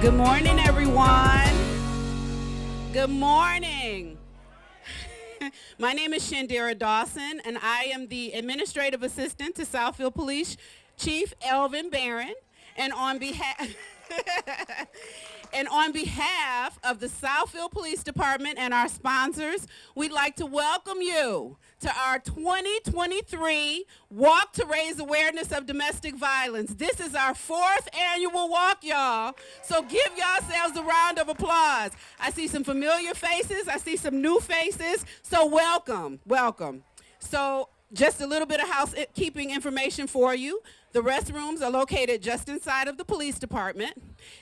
Good morning, everyone. Good morning. My name is Shandera Dawson, and I am the Administrative Assistant to Southfield Police Chief Elvin Barron. And on behalf of the Southfield Police Department and our sponsors, we'd like to welcome you to our 2023 Walk to Raise Awareness of Domestic Violence. This is our 4th annual walk, y'all. So give yourselves a round of applause. I see some familiar faces. I see some new faces. So welcome, welcome. So just a little bit of housekeeping information for you. The restrooms are located just inside of the police department.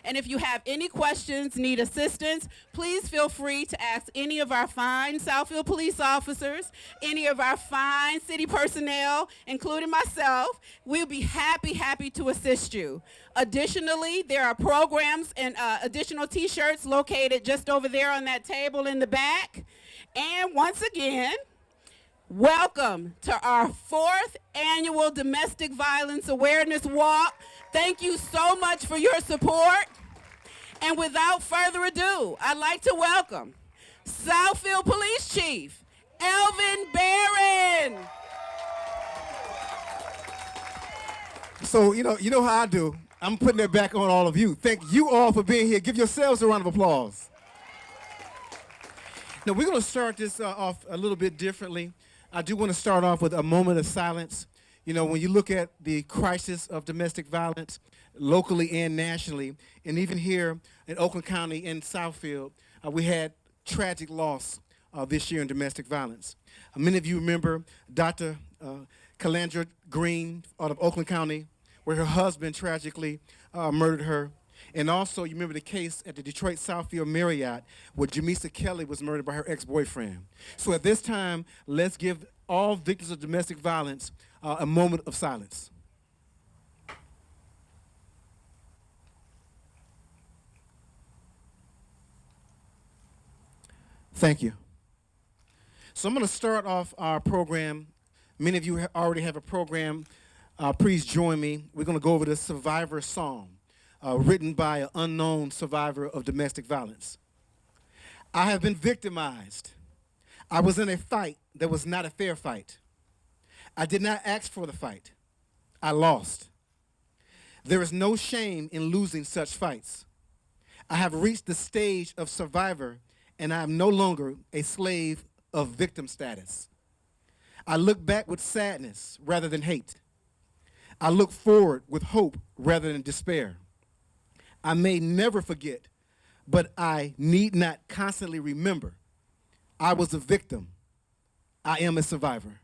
And if you have any questions, need assistance, please feel free to ask any of our fine Southfield police officers, any of our fine city personnel, including myself. We'll be happy to assist you. Additionally, there are programs and additional t-shirts located just over there on that table in the back. And once again, welcome to our 4th annual Domestic Violence Awareness Walk. Thank you so much for your support. And without further ado, I'd like to welcome Southfield Police Chief Elvin Barron. So, you know how I do. I'm putting that back on all of you. Thank you all for being here. Give yourselves a round of applause. Now, we're going to start this off a little bit differently. I do want to start off with a moment of silence. You know, when you look at the crisis of domestic violence locally and nationally, and even here in Oakland County in Southfield, we had tragic loss this year in domestic violence. Many of you remember Dr. Calandra Green out of Oakland County, where her husband tragically murdered her. And also, you remember the case at the Detroit Southfield Marriott where Jamisa Kelly was murdered by her ex-boyfriend. So at this time, let's give all victims of domestic violence a moment of silence. Thank you. So I'm going to start off our program. Many of you already have a program. Please join me. We're going to go over the Survivor Song. Written by an unknown survivor of domestic violence. I have been victimized. I was in a fight that was not a fair fight. I did not ask for the fight. I lost. There is no shame in losing such fights. I have reached the stage of survivor, and I am no longer a slave of victim status. I look back with sadness rather than hate. I look forward with hope rather than despair. I may never forget, but I need not constantly remember. I was a victim. I am a survivor.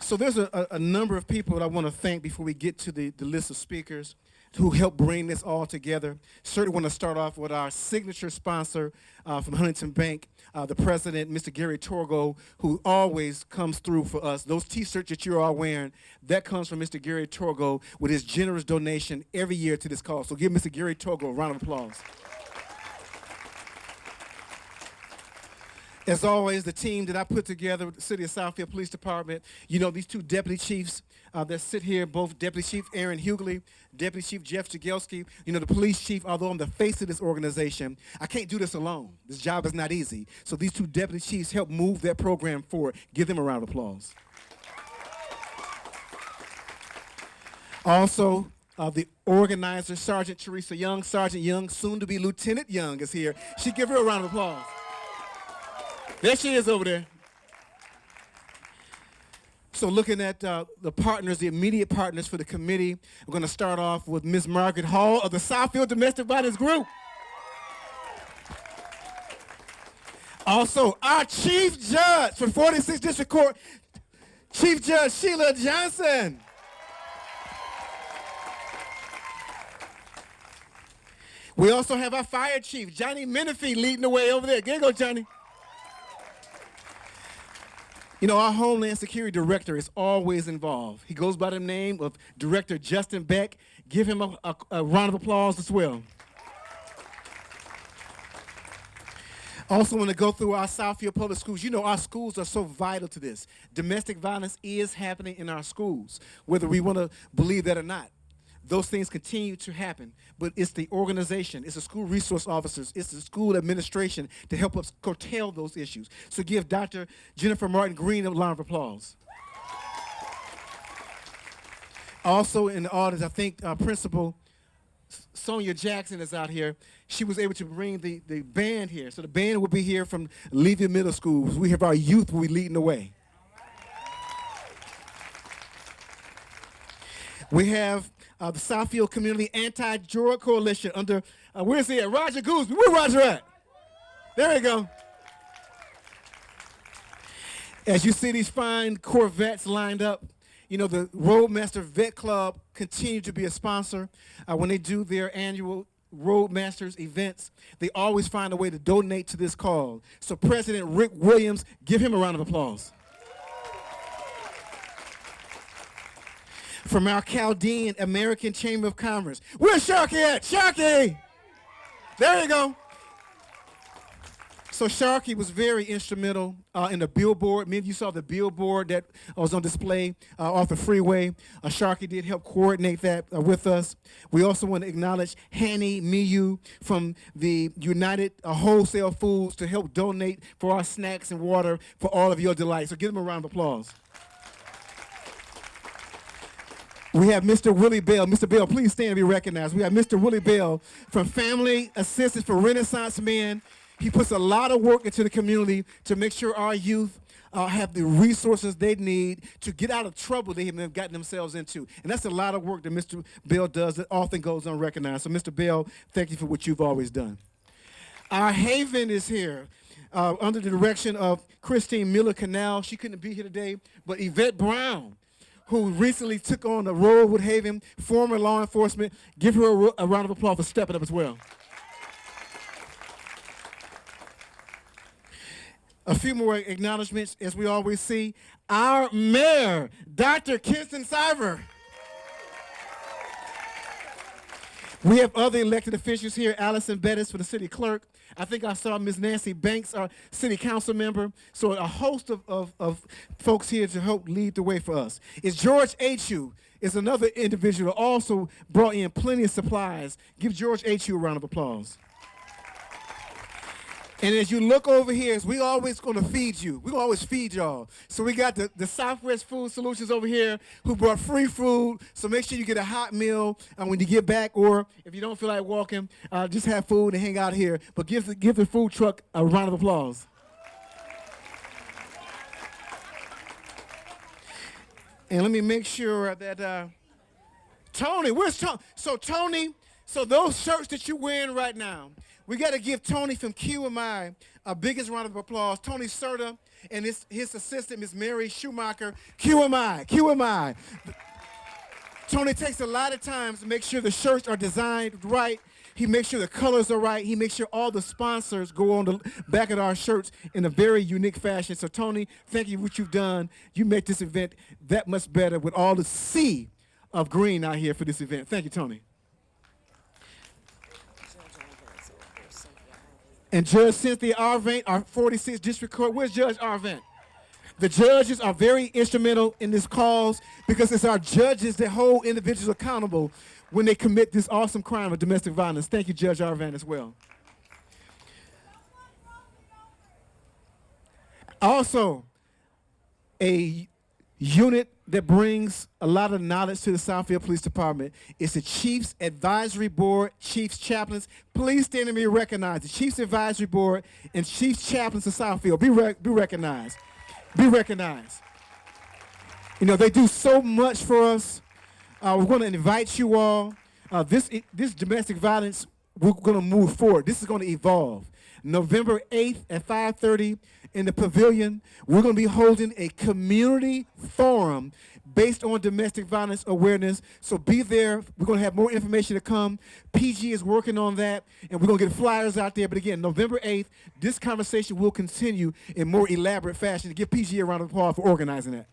So there's a number of people that I want to thank before we get to the list of speakers who helped bring this all together. Certainly want to start off with our signature sponsor from Huntington Bank, the president, Mr. Gary Torgo, who always comes through for us. Those T-shirts that you're all wearing, that comes from Mr. Gary Torgo with his generous donation every year to this cause. So give Mr. Gary Torgo a round of applause. As always, the team that I put together with the City of Southfield Police Department, you know, these two deputy chiefs that sit here, both Deputy Chief Aaron Hughley, Deputy Chief Jeff Jagelski, you know, the police chief, although I'm the face of this organization, I can't do this alone. This job is not easy. So these two deputy chiefs help move that program forward. Give them a round of applause. Also, the organizer, Sergeant Teresa Young. Sergeant Young, soon to be Lieutenant Young, is here. She give her a round of applause. There she is over there. So looking at the partners, the immediate partners for the committee, we're going to start off with Ms. Margaret Hall of the Southfield Domestic Violence Group. Also, our Chief Judge for 46th District Court, Chief Judge Sheila Johnson. We also have our Fire Chief, Johnny Menifee, leading the way over there. There you go, Johnny. You know, our Homeland Security Director is always involved. He goes by the name of Director Justin Beck. Give him a round of applause as well. Also want to go through our Southfield Public Schools. You know, our schools are so vital to this. Domestic violence is happening in our schools, whether we want to believe that or not. those things continue to happen. But it's the organization, it's the school resource officers, it's the school administration to help us curtail those issues. So give Dr. Jennifer Martin Green a round of applause. Also in the audience, I think Principal Sonia Jackson is out here. She was able to bring the band here. So the band will be here from Levy Middle School. We have our youth will be leading the way. We have the Southfield Community Anti-Drug Coalition under, where's he at? Roger Gooseby. Where Roger at? There we go. As you see these fine Corvettes lined up, you know, the Roadmaster Vet Club continue to be a sponsor. When they do their annual Roadmasters events, they always find a way to donate to this cause. So President Rick Williams, give him a round of applause. From our Chaldean American Chamber of Commerce. Where's Sharky at? Sharky! There you go. So Sharky was very instrumental in the billboard. Many of you saw the billboard that was on display off the freeway. Sharky did help coordinate that with us. We also want to acknowledge Hanny Miyu from the United Wholesale Foods to help donate for our snacks and water for all of your delight. So give them a round of applause. We have Mr. Willie Bell. Mr. Bell, please stand and be recognized. We have Mr. Willie Bell from Family Assistance for Renaissance Men. He puts a lot of work into the community to make sure our youth have the resources they need to get out of trouble they have gotten themselves into. And that's a lot of work that Mr. Bell does that often goes unrecognized. So, Mr. Bell, thank you for what you've always done. Our Haven is here under the direction of Christine Miller-Canal. She couldn't be here today, but Yvette Brown, who recently took on the role with Haven, former law enforcement, give her a round of applause for stepping up as well. A few more acknowledgments, as we always see. Our mayor, Dr. Kirsten Siver. We have other elected officials here. Allison Bettis for the city clerk. I think I saw Ms. Nancy Banks, our city council member. So a host of folks here to help lead the way for us. It's George Achu is another individual who also brought in plenty of supplies. Give George Achu a round of applause. And as you look over here, we always going to feed you. We're going to always feed y'all. So we got the Southwest Food Solutions over here who brought free food. So make sure you get a hot meal when you get back, or if you don't feel like walking, just have food and hang out here. But give the food truck a round of applause. And let me make sure that Tony, where's Tony? So Tony, those shirts that you're wearing right now, we got to give Tony from QMI a biggest round of applause. Tony Serta and his assistant, Ms. Mary Schumacher. QMI. Tony takes a lot of time to make sure the shirts are designed right. He makes sure the colors are right. He makes sure all the sponsors go on the back of our shirts in a very unique fashion. So, Tony, thank you for what you've done. You make this event that much better with all the sea of green out here for this event. Thank you, Tony. And Judge Cynthia Arvant, our 46th District Court. Where's Judge Arvant? The judges are very instrumental in this cause because it's our judges that hold individuals accountable when they commit this awesome crime of domestic violence. Thank you, Judge Arvant, as well. Also, a unit that brings a lot of knowledge to the Southfield Police Department is the Chiefs Advisory Board, Chiefs Chaplains. Please stand and be recognized. The Chiefs Advisory Board and Chiefs Chaplains of Southfield. Be recognized. Be recognized. You know, they do so much for us. We're going to invite you all. This domestic violence, we're going to move forward. This is going to evolve. November 8th at 5:30 in the pavilion, we're going to be holding a community forum based on domestic violence awareness. So be there. We're going to have more information to come. PG is working on that, and we're going to get flyers out there. But again, November 8th, this conversation will continue in more elaborate fashion. To give PG a round of applause for organizing that.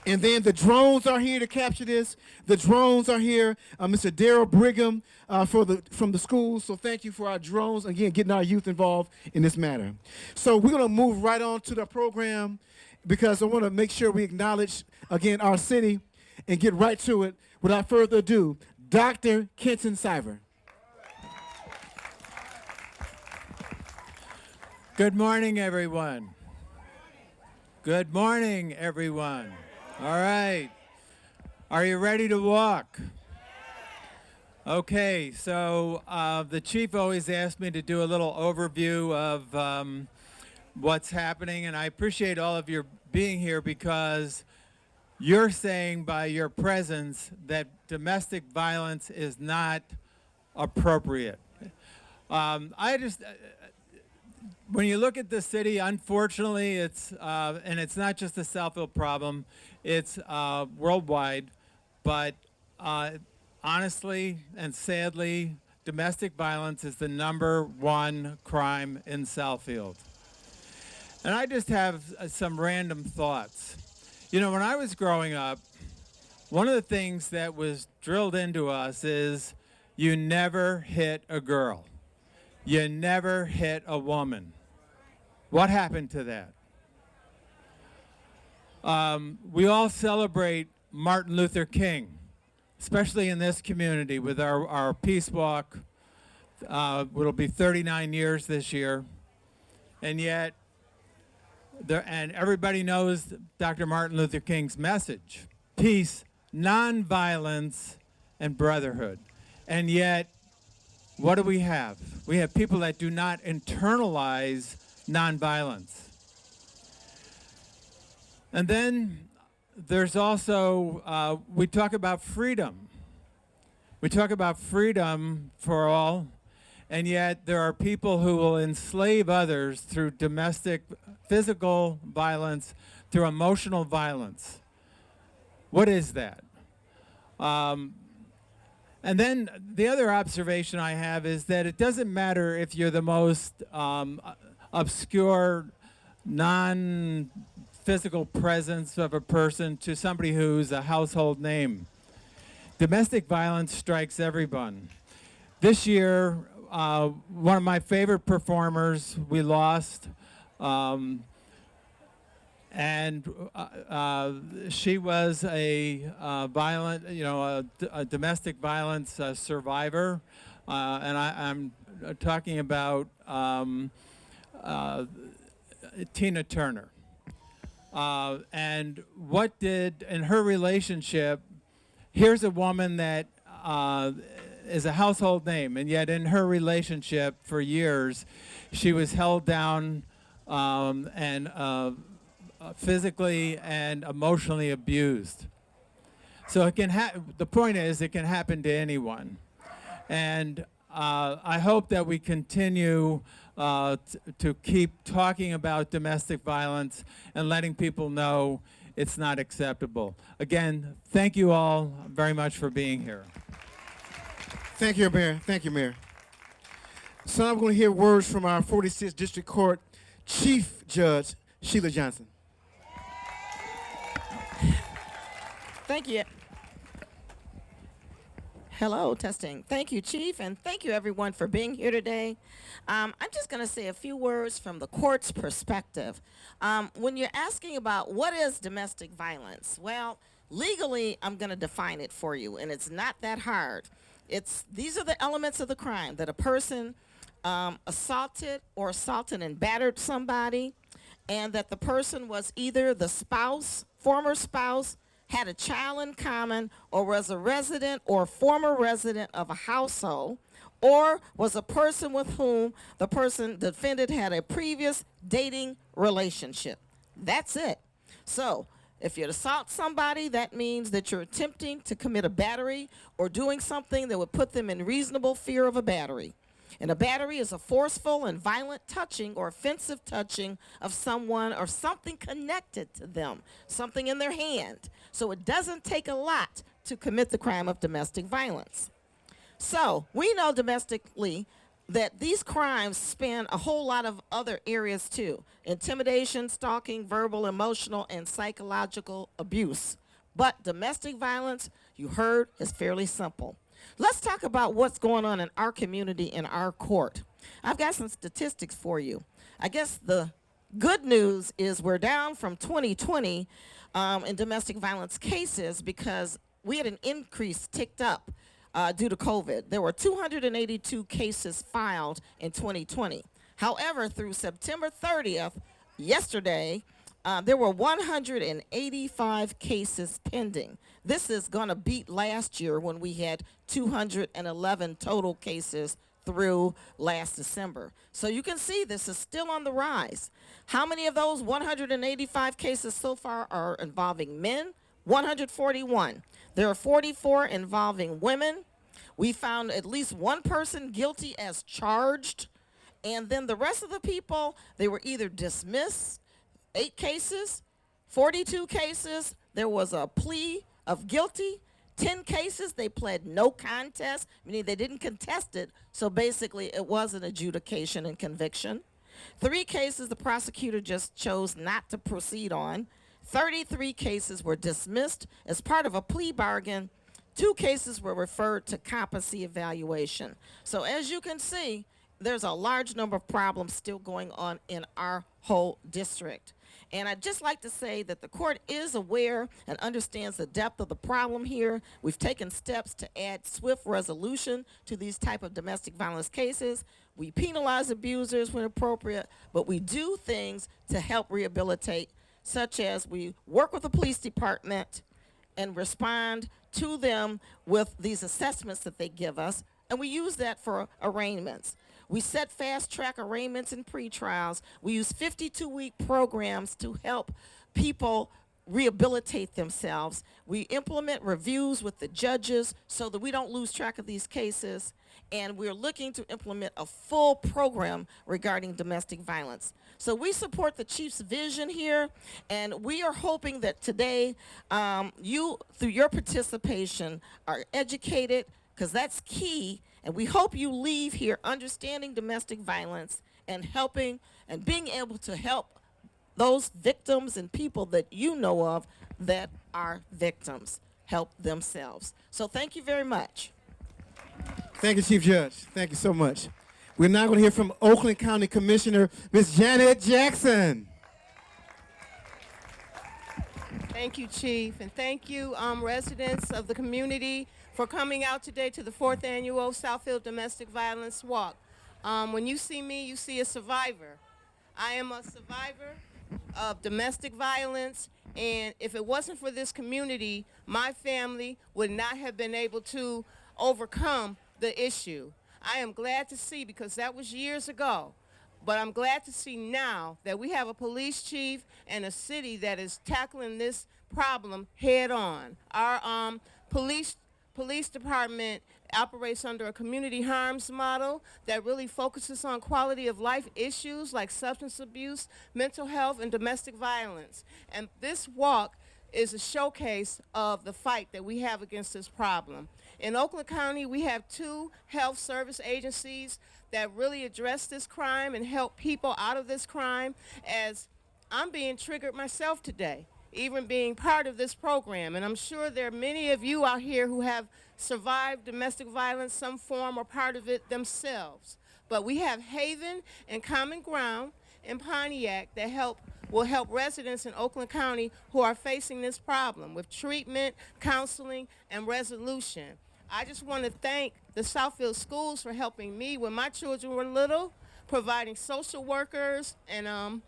And then the drones are here to capture this. The drones are here. Mr. Darrell Brigham from the schools. So thank you for our drones. Again, getting our youth involved in this matter. So we're going to move right on to the program because I want to make sure we acknowledge, again, our city. and get right to it. Without further ado, Dr. Kenton Siver. Good morning, everyone. Good morning, everyone. All right. Are you ready to walk? Okay, so the chief always asks me to do a little overview of what's happening, and I appreciate all of your being here because you're saying by your presence that domestic violence is not appropriate. When you look at the city, unfortunately, and it's not just a Southfield problem, it's worldwide, but honestly and sadly, domestic violence is the #1 crime in Southfield. And I just have some random thoughts. You know, when I was growing up, one of the things that was drilled into us is you never hit a girl. You never hit a woman. What happened to that? We all celebrate Martin Luther King, especially in this community with our Peace Walk. It'll be 39 years this year. And yet, and everybody knows Dr. Martin Luther King's message: peace, nonviolence, and brotherhood. And yet, what do we have? We have people that do not internalize nonviolence. And then there's also, we talk about freedom. We talk about freedom for all, and yet there are people who will enslave others through domestic, physical violence, through emotional violence. What is that? And then the other observation I have is that it doesn't matter if you're the most obscure, non-physical presence of a person to somebody who's a household name. Domestic violence strikes everyone. This year, one of my favorite performers we lost, and she was a violent, a domestic violence survivor, and I'm talking about Tina Turner. And what did, in her relationship, here's a woman that is a household name, and yet in her relationship for years, she was held down and physically and emotionally abused. So it can the point is, it can happen to anyone. And I hope that we continue to keep talking about domestic violence and letting people know it's not acceptable. Again, thank you all very much for being here. Thank you, Mayor. Thank you, Mayor. So now we're going to hear words from our 46th District Court Chief Judge, Sheila Johnson. Thank you. Hello, testing. Thank you, Chief, and thank you, everyone, for being here today. I'm just going to say a few words from the court's perspective. When you're asking about what is domestic violence, well, legally, I'm going to define it for you, and it's not that hard. These are the elements of the crime: that a person assaulted and battered somebody, and that the person was either the spouse, former spouse, had a child in common, or was a resident or former resident of a household, or was a person with whom the defendant had a previous dating relationship. That's it. So if you assault somebody, that means that you're attempting to commit a battery or doing something that would put them in reasonable fear of a battery. And a battery is a forceful and violent touching or offensive touching of someone or something connected to them, something in their hand. So it doesn't take a lot to commit the crime of domestic violence. So we know domestically that these crimes span a whole lot of other areas too: intimidation, stalking, verbal, emotional, and psychological abuse. But domestic violence, you heard, is fairly simple. Let's talk about what's going on in our community, in our court. I've got some statistics for you. I guess the Good news is we're down from 2020 in domestic violence cases because we had an increase ticked up due to COVID. There were 282 cases filed in 2020. However, through September 30th, yesterday, there were 185 cases pending. This is going to beat last year when we had 211 total cases through last December. So you can see this is still on the rise. How many of those 185 cases so far are involving men? 141. There are 44 involving women. We found at least one person guilty as charged. And then the rest of the people, they were either dismissed, 8 cases, 42 cases, there was a plea of guilty, 10 cases, they pled no contest, meaning they didn't contest it, so basically it was an adjudication and conviction. 3 cases the prosecutor just chose not to proceed on. 33 cases were dismissed as part of a plea bargain. 2 cases were referred to competency evaluation. So as you can see, there's a large number of problems still going on in our whole district. And I'd just like to say that the court is aware and understands the depth of the problem here. We've taken steps to add swift resolution to these type of domestic violence cases. We penalize abusers when appropriate, but we do things to help rehabilitate, such as we work with the police department and respond to them with these assessments that they give us, and we use that for arraignments. We set fast-track arraignments and pretrials. We use 52-week programs to help people rehabilitate themselves. We implement reviews with the judges so that we don't lose track of these cases. And we're looking to implement a full program regarding domestic violence. So we support the chief's vision here, and we are hoping that today you, through your participation, are educated, because that's key. And we hope you leave here understanding domestic violence and helping and being able to help those victims and people that you know of that are victims help themselves. So thank you very much. Thank you, Chief Judge. Thank you so much. We're now going to hear from Oakland County Commissioner, Ms. Janet Jackson. Thank you, Chief, and thank you, residents of the community, for coming out today to the 4th Annual Southfield Domestic Violence Walk. When you see me, you see a survivor. I am a survivor of domestic violence, and if it wasn't for this community, my family would not have been able to overcome the issue. I am glad to see, because that was years ago, but I'm glad to see now that we have a police chief and a city that is tackling this problem head on. Our police department operates under a community harms model that really focuses on quality of life issues like substance abuse, mental health, and domestic violence. And this walk is a showcase of the fight that we have against this problem. In Oakland County, we have 2 health service agencies that really address this crime and help people out of this crime, as I'm being triggered myself today, even being part of this program. And I'm sure there are many of you out here who have survived domestic violence, some form or part of it themselves. But we have Haven and Common Ground in Pontiac that will help residents in Oakland County who are facing this problem with treatment, counseling, and resolution. I just want to thank the Southfield schools for helping me when my children were little, providing social workers and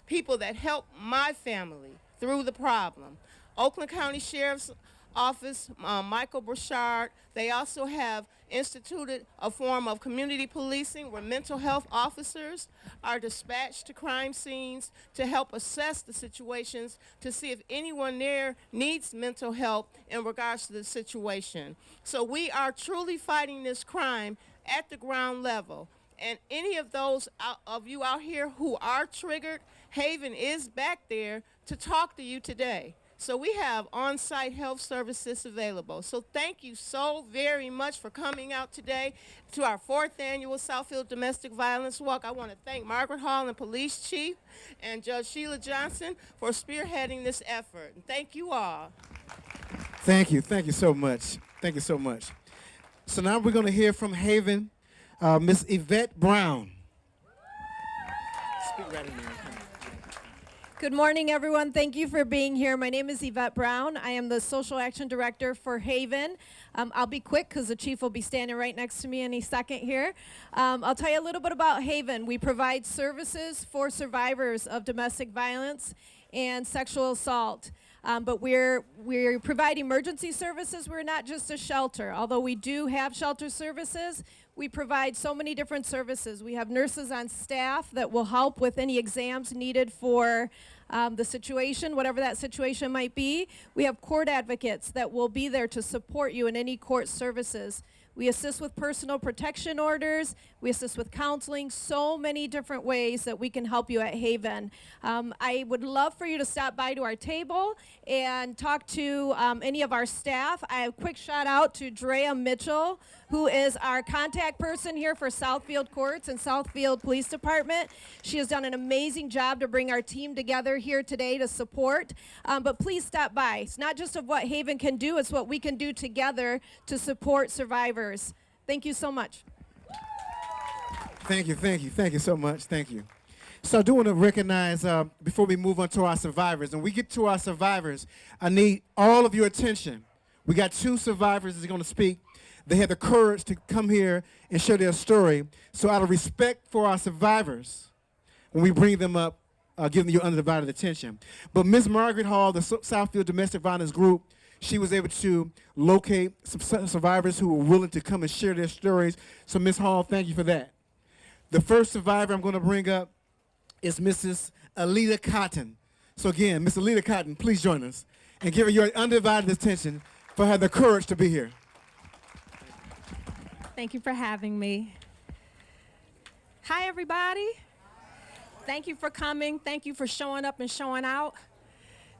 people that help my family through the problem. Oakland County Sheriff's Office, Michael Burchard, they also have instituted a form of community policing where mental health officers are dispatched to crime scenes to help assess the situations to see if anyone there needs mental help in regards to the situation. So we are truly fighting this crime at the ground level. And any of those of you out here who are triggered, Haven is back there to talk to you today. So we have on-site health services available. So thank you so very much for coming out today to our 4th Annual Southfield Domestic Violence Walk. I want to thank Margaret Hall and Police Chief and Judge Sheila Johnson for spearheading this effort. And thank you all. Thank you. Thank you so much. Thank you so much. So now we're going to hear from Haven, Miss Yvette Brown. Speak right in there. Good morning, everyone. Thank you for being here. My name is Yvette Brown. I am the Social Action Director for Haven. I'll be quick because the chief will be standing right next to me any second here. I'll tell you a little bit about Haven. We provide services for survivors of domestic violence and sexual assault. But we provide emergency services. We're not just a shelter. Although we do have shelter services, we provide so many different services. We have nurses on staff that will help with any exams needed for the situation, whatever that situation might be. We have court advocates that will be there to support you in any court services. We assist with personal protection orders. We assist with counseling, so many different ways that we can help you at Haven. I would love for you to stop by to our table and talk to any of our staff. I have a quick shout out to Drea Mitchell, who is our contact person here for Southfield Courts and Southfield Police Department. She has done an amazing job to bring our team together here today to support. But please stop by. It's not just of what Haven can do, it's what we can do together to support survivors. Thank you so much. Thank you so much. Thank you. So I do want to recognize, before we move on to our survivors, and we get to our survivors, I need all of your attention. We got two survivors that are going to speak. They had the courage to come here and share their story. So out of respect for our survivors, when we bring them up, give them your undivided attention. But Ms. Margaret Hall, the Southfield Domestic Violence Group, she was able to locate some survivors who were willing to come and share their stories. So Ms. Hall, thank you for that. The first survivor I'm going to bring up is Mrs. Alita Cotton. So again, Ms. Alita Cotton, please join us and give her your undivided attention for her the courage to be here. Thank you for having me. Hi, everybody. Thank you for coming. Thank you for showing up and showing out.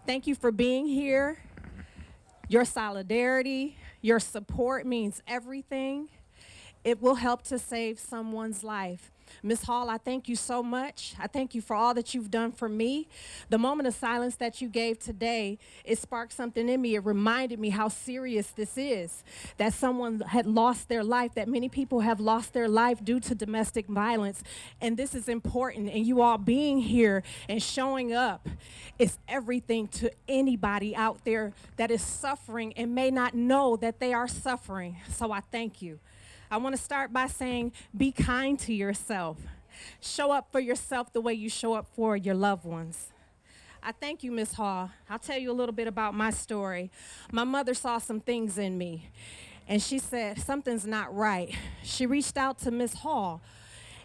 Thank you for being here. Your solidarity, your support means everything. It will help to save someone's life. Ms. Hall, I thank you so much. I thank you for all that you've done for me. The moment of silence that you gave today, it sparked something in me. It reminded me how serious this is, that someone had lost their life, that many people have lost their life due to domestic violence. And this is important. And you all being here and showing up is everything to anybody out there that is suffering and may not know that they are suffering. So I thank you. I want to start by saying, be kind to yourself. Show up for yourself the way you show up for your loved ones. I thank you, Ms. Hall. I'll tell you a little bit about my story. My mother saw some things in me, and she said, something's not right. She reached out to Ms. Hall,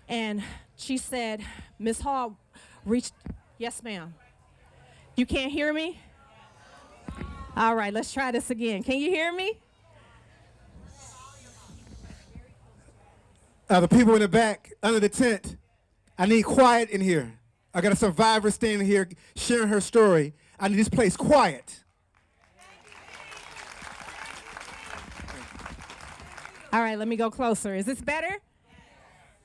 and she said, Ms. Hall reached, yes, ma'am. You can't hear me? All right, let's try this again. Can you hear me? The people in the back, under the tent, I need quiet in here. I got a survivor standing here sharing her story. I need this place quiet. All right, let me go closer. Is this better?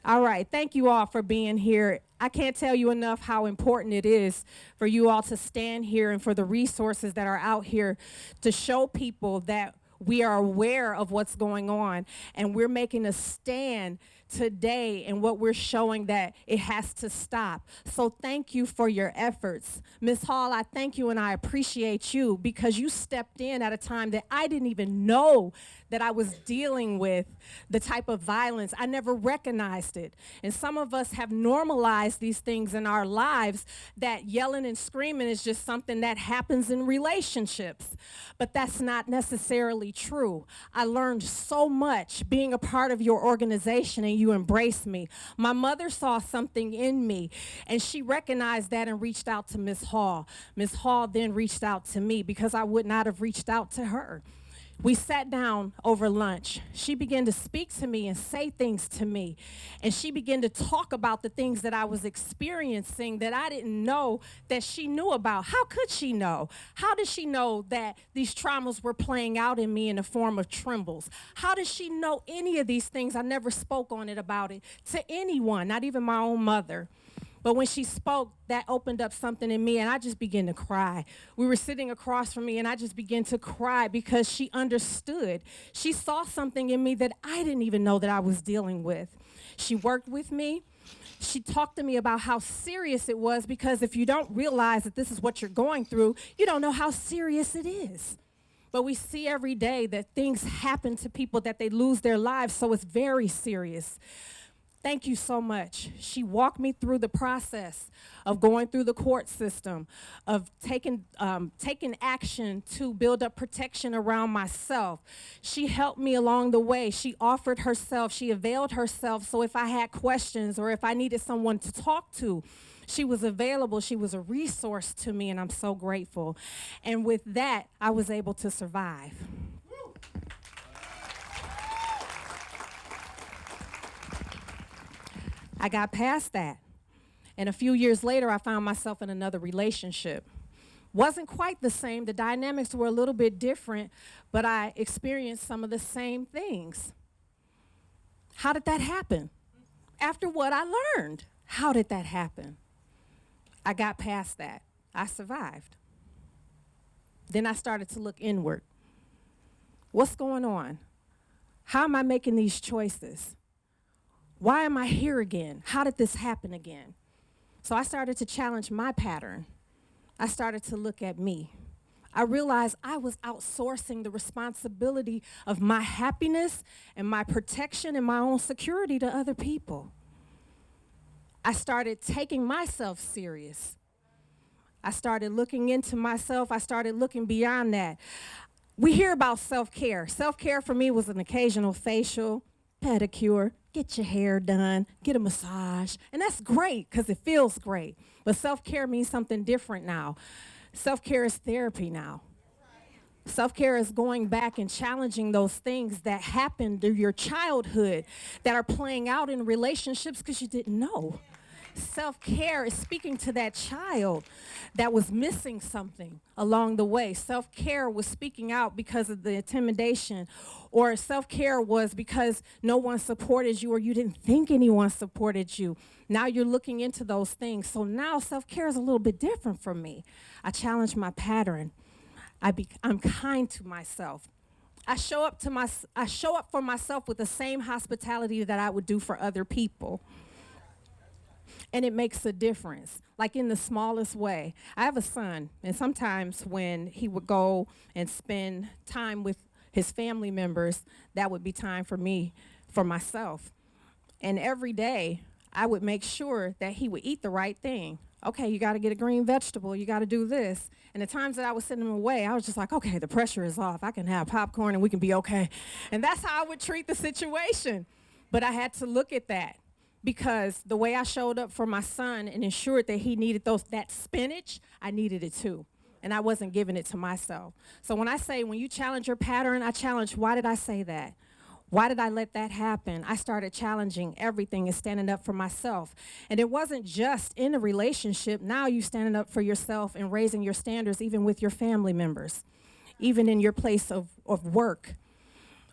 All right, thank you all for being here. I can't tell you enough how important it is for you all to stand here and for the resources that are out here to show people that we are aware of what's going on, and we're making a stand today, and what we're showing that it has to stop. So thank you for your efforts. Ms. Hall, I thank you and I appreciate you because you stepped in at a time that I didn't even know that I was dealing with the type of violence. I never recognized it. And some of us have normalized these things in our lives, that yelling and screaming is just something that happens in relationships. But that's not necessarily true. I learned so much being a part of your organization, and you embraced me. My mother saw something in me, and she recognized that and reached out to Ms. Hall. Ms. Hall then reached out to me because I would not have reached out to her. We sat down over lunch. She began to speak to me and say things to me. And she began to talk about the things that I was experiencing that I didn't know that she knew about. How could she know? How did she know that these traumas were playing out in me in the form of trembles? How did she know any of these things? I never spoke on it about it to anyone, not even my own mother. But when she spoke, that opened up something in me, and I just began to cry. We were sitting across from me, and I just began to cry because she understood. She saw something in me that I didn't even know that I was dealing with. She worked with me. She talked to me about how serious it was, because if you don't realize that this is what you're going through, you don't know how serious it is. But we see every day that things happen to people, that they lose their lives, so it's very serious. Thank you so much. She walked me through the process of going through the court system, of taking action to build up protection around myself. She helped me along the way. She offered herself. She availed herself. So if I had questions or if I needed someone to talk to, she was available. She was a resource to me, and I'm so grateful. And with that, I was able to survive. I got past that. And a few years later, I found myself in another relationship. Wasn't quite the same. The dynamics were a little bit different, but I experienced some of the same things. How did that happen? After what I learned, how did that happen? I got past that. I survived. Then I started to look inward. What's going on? How am I making these choices? Why am I here again? How did this happen again? So I started to challenge my pattern. I started to look at me. I realized I was outsourcing the responsibility of my happiness and my protection and my own security to other people. I started taking myself serious. I started looking into myself. I started looking beyond that. We hear about self-care. Self-care for me was an occasional facial, pedicure, get your hair done, get a massage. And that's great because it feels great. But self-care means something different now. Self-care is therapy now. Self-care is going back and challenging those things that happened through your childhood that are playing out in relationships because you didn't know. Self-care is speaking to that child that was missing something along the way. Self-care was speaking out because of the intimidation, or self-care was because no one supported you or you didn't think anyone supported you. Now you're looking into those things. So now self-care is a little bit different from me. I challenge my pattern. I'm kind to myself. I show up for myself with the same hospitality that I would do for other people. And it makes a difference, like in the smallest way. I have a son, and sometimes when he would go and spend time with his family members, that would be time for me, for myself. And every day, I would make sure that he would eat the right thing. Okay, you got to get a green vegetable. You got to do this. And the times that I was sending him away, I was just like, okay, the pressure is off. I can have popcorn and we can be okay. And that's how I would treat the situation. But I had to look at that, because the way I showed up for my son and ensured that he needed that spinach, I needed it too. And I wasn't giving it to myself. So when I say, when you challenge your pattern, I challenge, why did I say that? Why did I let that happen? I started challenging everything and standing up for myself. And it wasn't just in a relationship. Now you standing up for yourself and raising your standards even with your family members, even in your place of work,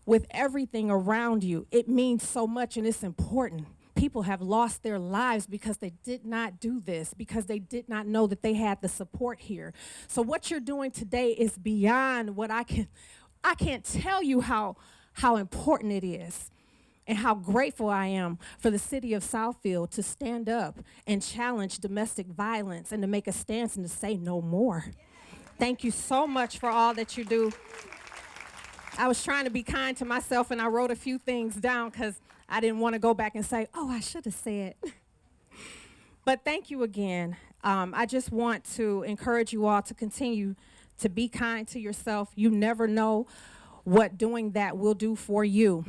with everything around you. It means so much and it's important. People have lost their lives because they did not do this, because they did not know that they had the support here. So what you're doing today is beyond what I can't tell you how important it is, and how grateful I am for the city of Southfield to stand up and challenge domestic violence and to make a stance and to say no more. Thank you so much for all that you do. I was trying to be kind to myself, and I wrote a few things down because I didn't want to go back and say, oh, I should have said. But thank you again. I just want to encourage you all to continue to be kind to yourself. You never know what doing that will do for you.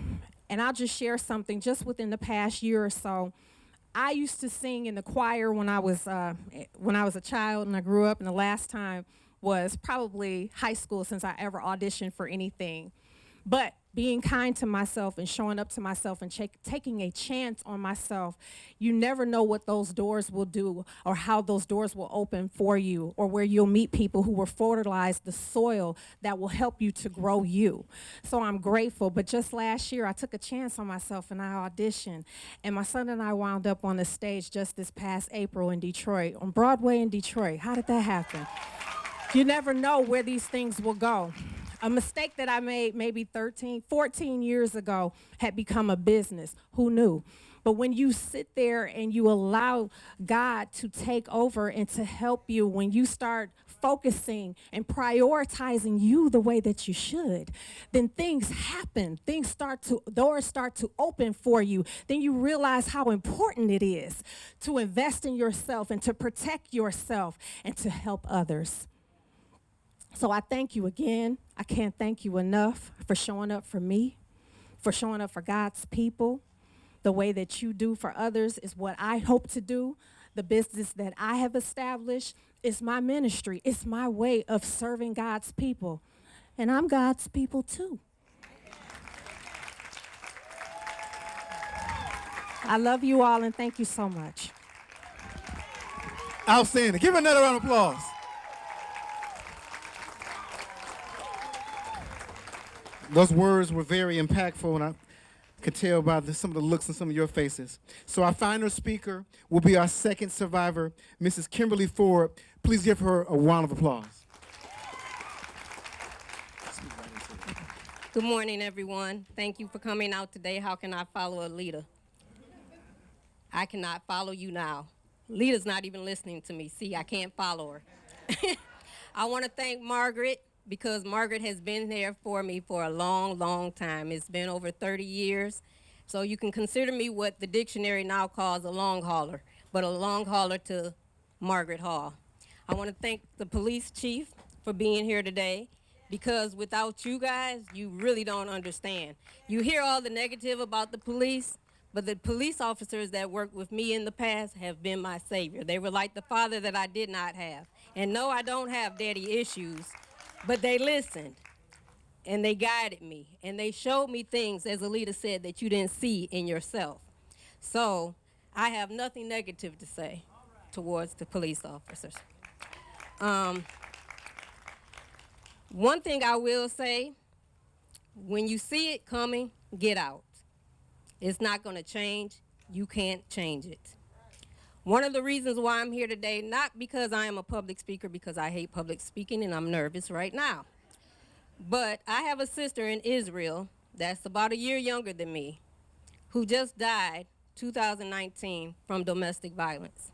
And I'll just share something just within the past year or so. I used to sing in the choir when I was a child and I grew up, and the last time was probably high school since I ever auditioned for anything. But being kind to myself and showing up to myself and taking a chance on myself, you never know what those doors will do or how those doors will open for you, or where you'll meet people who will fertilize the soil that will help you to grow you. So I'm grateful. But just last year, I took a chance on myself and I auditioned. And my son and I wound up on the stage just this past April in Detroit, on Broadway in Detroit. How did that happen? You never know where these things will go. A mistake that I made maybe 14 years ago had become a business. Who knew? But when you sit there and you allow God to take over and to help you, when you start focusing and prioritizing you the way that you should, then things happen. Doors start to open for you. Then you realize how important it is to invest in yourself and to protect yourself and to help others. So I thank you again. I can't thank you enough for showing up for me, for showing up for God's people. The way that you do for others is what I hope to do. The business that I have established is my ministry. It's my way of serving God's people. And I'm God's people too. I love you all and thank you so much. Outstanding. Give another round of applause. Those words were very impactful, and I could tell by some of the looks on some of your faces. So our final speaker will be our second survivor, Mrs. Kimberly Ford. Please give her a round of applause. Good morning, everyone. Thank you for coming out today. How can I follow a leader? I cannot follow you now. Leader's not even listening to me. See, I can't follow her. I want to thank Margaret, because Margaret has been there for me for a long, long time. It's been over 30 years. So you can consider me what the dictionary now calls a long hauler, but a long hauler to Margaret Hall. I want to thank the police chief for being here today, because without you guys, you really don't understand. You hear all the negative about the police, but the police officers that worked with me in the past have been my savior. They were like the father that I did not have. And no, I don't have daddy issues, but they listened, and they guided me, and they showed me things, as Alita said, that you didn't see in yourself. So I have nothing negative to say towards the police officers. One thing I will say, when you see it coming, get out. It's not going to change. You can't change it. One of the reasons why I'm here today, not because I am a public speaker, because I hate public speaking and I'm nervous right now, but I have a sister in Israel that's about a year younger than me, who just died 2019 from domestic violence.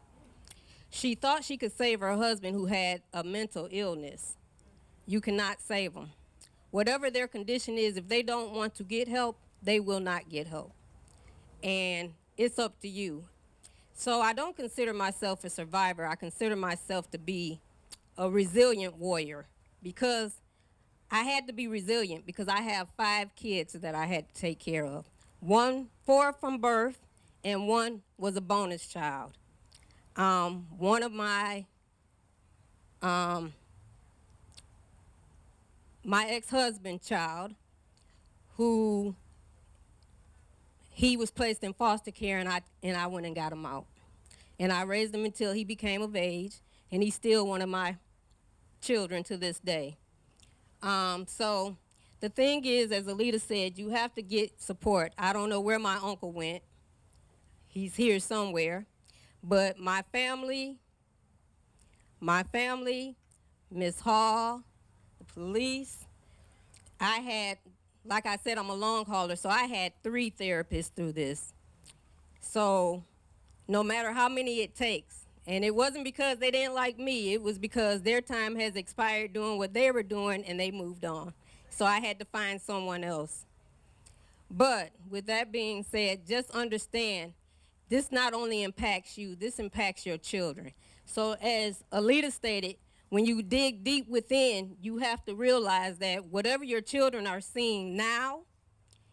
She thought she could save her husband, who had a mental illness. You cannot save them. Whatever their condition is, if they don't want to get help, they will not get help. And it's up to you. So I don't consider myself a survivor. I consider myself to be a resilient warrior, because I had to be resilient because I have 5 kids that I had to take care of. 4 from birth, and 1 was a bonus child. One of my ex-husband child, who he was placed in foster care, and I went and got him out. And I raised him until he became of age, and he's still one of my children to this day. So the thing is, as Alita said, you have to get support. I don't know where my uncle went. He's here somewhere. But my family, Miss Hall, the police, I had, like I said, I'm a long hauler, so I had 3 therapists through this. So no matter how many it takes, and it wasn't because they didn't like me, it was because their time has expired doing what they were doing and they moved on. So I had to find someone else. But with that being said, just understand, this not only impacts you, this impacts your children. So as Alita stated, when you dig deep within, you have to realize that whatever your children are seeing now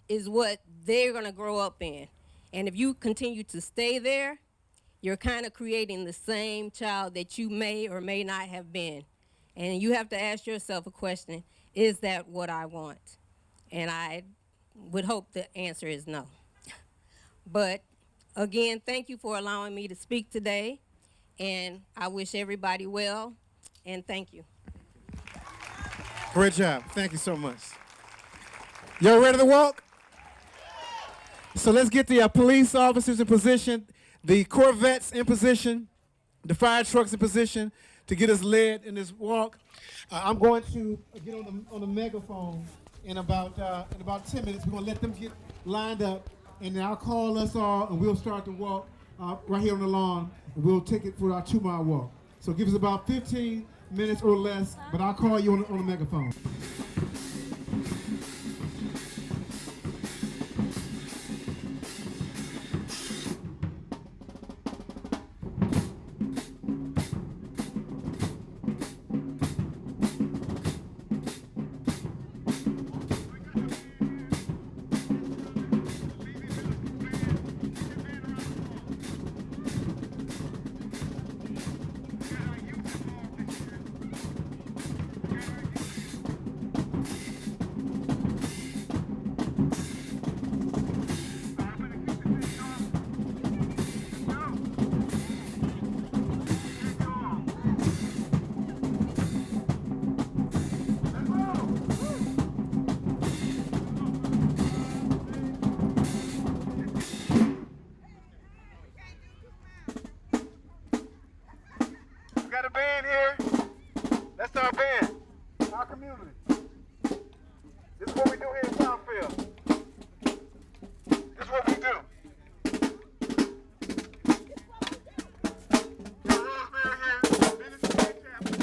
is what they're gonna grow up in. And if you continue to stay there, you're kind of creating the same child that you may or may not have been. And you have to ask yourself a question, is that what I want? And I would hope the answer is no. But again, thank you for allowing me to speak today, and I wish everybody well, and thank you. Great job. Thank you so much. Y'all ready to walk? So let's get the police officers in position, the Corvettes in position, the fire trucks in position to get us led in this walk. I'm going to get on the megaphone in about 10 minutes. We're going to let them get lined up. and then I'll call us all, and we'll start the walk right here on the lawn, and we'll take it for our 2-mile walk. So give us about 15 minutes or less, but I'll call you on the megaphone. Got a band here. That's our band, our community. This is what we do here in Southfield. This is what we do. Got Rosemary here, Ministry of Chapel.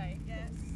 Okay, yes.